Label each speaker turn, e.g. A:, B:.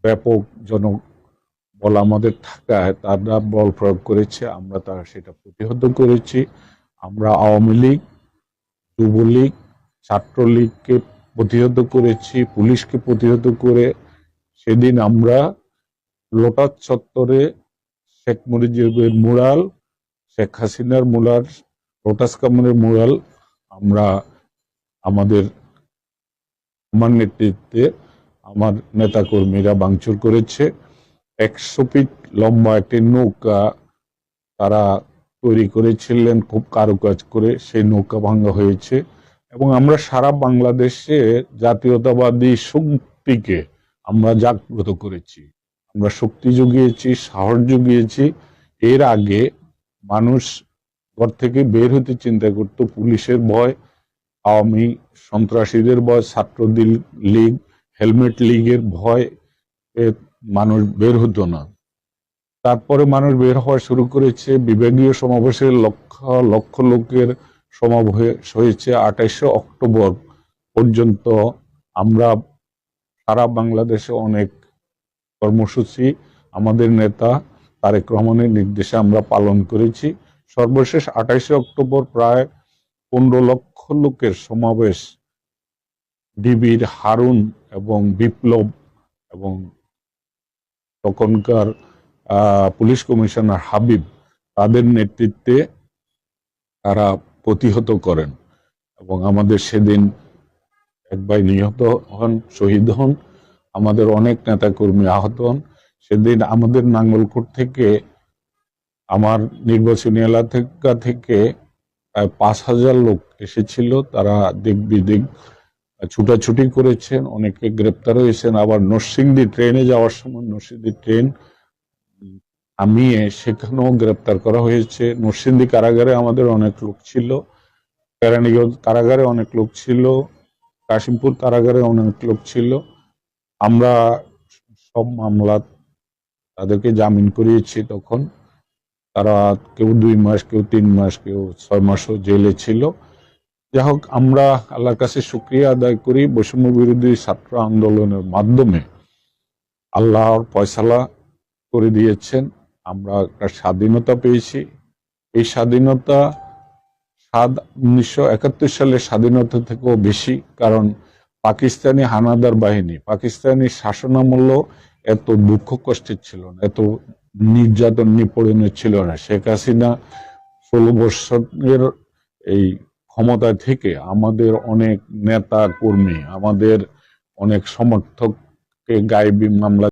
A: ব্যাপক জনবল আমাদের থাকায় তারা বল প্রয়োগ করেছে, আমরা সেটা প্রতিহত করেছি। আমরা আওয়ামী লীগ, যুবলীগ, ছাত্রলীগকে প্রতিহত করেছি, পুলিশকে প্রতিহত করে সেদিন আমরা লোটাস চত্বরে শেখ মুজিবের মুরাল, শেখ হাসিনার মুরাল, লোটাস কামানের মুরাল আমরা আমার নেতৃত্বে আমার নেতাকর্মীরা ভাঙচুর করেছে। 100 ফিট লম্বা একটি নৌকা তারা তৈরি করেছিলেন খুব কারুকাজ করে, সেই নৌকা ভাঙা হয়েছে। এবং আমরা সারা বাংলাদেশে জাতীয়তাবাদী শক্তিকে আমরা জাগ্রত করেছি, আমরা শক্তি জুগিয়েছি, সাহস জুগিয়েছি। এর আগে মানুষ ঘর থেকে বের হতে চিন্তা করত পুলিশের ভয়, আওয়ামী সন্ত্রাসীদের ভয়, ছাত্র লীগ, হেলমেট লীগের ভয় মানুষ বের হতো না। তারপরে মানুষ বের হওয়া শুরু করেছে, বিভাগীয় সমাবেশে লক্ষ লক্ষ লোকের সমাবেশ হয়েছে। 28 অক্টোবর পর্যন্ত আমরা সারা বাংলাদেশে অনেক কর্মসূচি আমাদের নেতা তারেক রহমানের নির্দেশে আমরা পালন করেছি। সর্বশেষ 28 অক্টোবর প্রায় 15 লক্ষ লোকের সমাবেশ ডিবির হারুন এবং বিপ্লব এবং তখনকার পুলিশ কমিশনার হাবিব তাদের নেতৃত্বে তারা প্রতিহত করেন এবং আমাদের সেদিন এক ভাই নিহত হন, শহীদ হন, আমাদের অনেক নেতাকর্মী আহত হন। সেদিন আমাদের নাঙ্গলকোট থেকে, আমার নির্বাচনী এলাকা থেকে প্রায় 5,000 লোক এসেছিল। তারা দিক বিদিক ছুটাছুটি করেছেন, অনেকে গ্রেপ্তার হয়েছেন। আবার নরসিংদী ট্রেনে যাওয়ার সময় নরসিংদী ট্রেন থামিয়ে সেখানেও গ্রেপ্তার করা হয়েছে। নরসিংদী কারাগারে আমাদের অনেক লোক ছিল, কেরানীগঞ্জ কারাগারে অনেক লোক ছিল, কাশিমপুর কারাগারে অনেক লোক ছিল। আমরা সব মামলা তাদেরকে জামিন করিয়েছি। তখন তারা কেউ 2 মাস, কেউ 3 মাস, কেউ 6 মাসও জেলে ছিল। যাই হোক, আমরা আল্লাহর কাছে শুকরিয়া আদায় করি, বৈষম্য বিরোধী ছাত্র আন্দোলনের মাধ্যমে আল্লাহর ফয়সালা করে দিয়েছেন, আমরা একটা স্বাধীনতা পেয়েছি। এই স্বাধীনতা 1971 সালের স্বাধীনতা থেকেও বেশি, কারণ পাকিস্তানি হানাদার বাহিনী, পাকিস্তানি শাসনামূল্য এত দুঃখ কষ্টের ছিল না, এত নির্যাতন নিপীড়নের ছিল না। শেখ হাসিনা 16 বছরের এই ক্ষমতায় থেকে আমাদের অনেক নেতা কর্মী, আমাদের অনেক সমর্থককে গায়েবী মামলা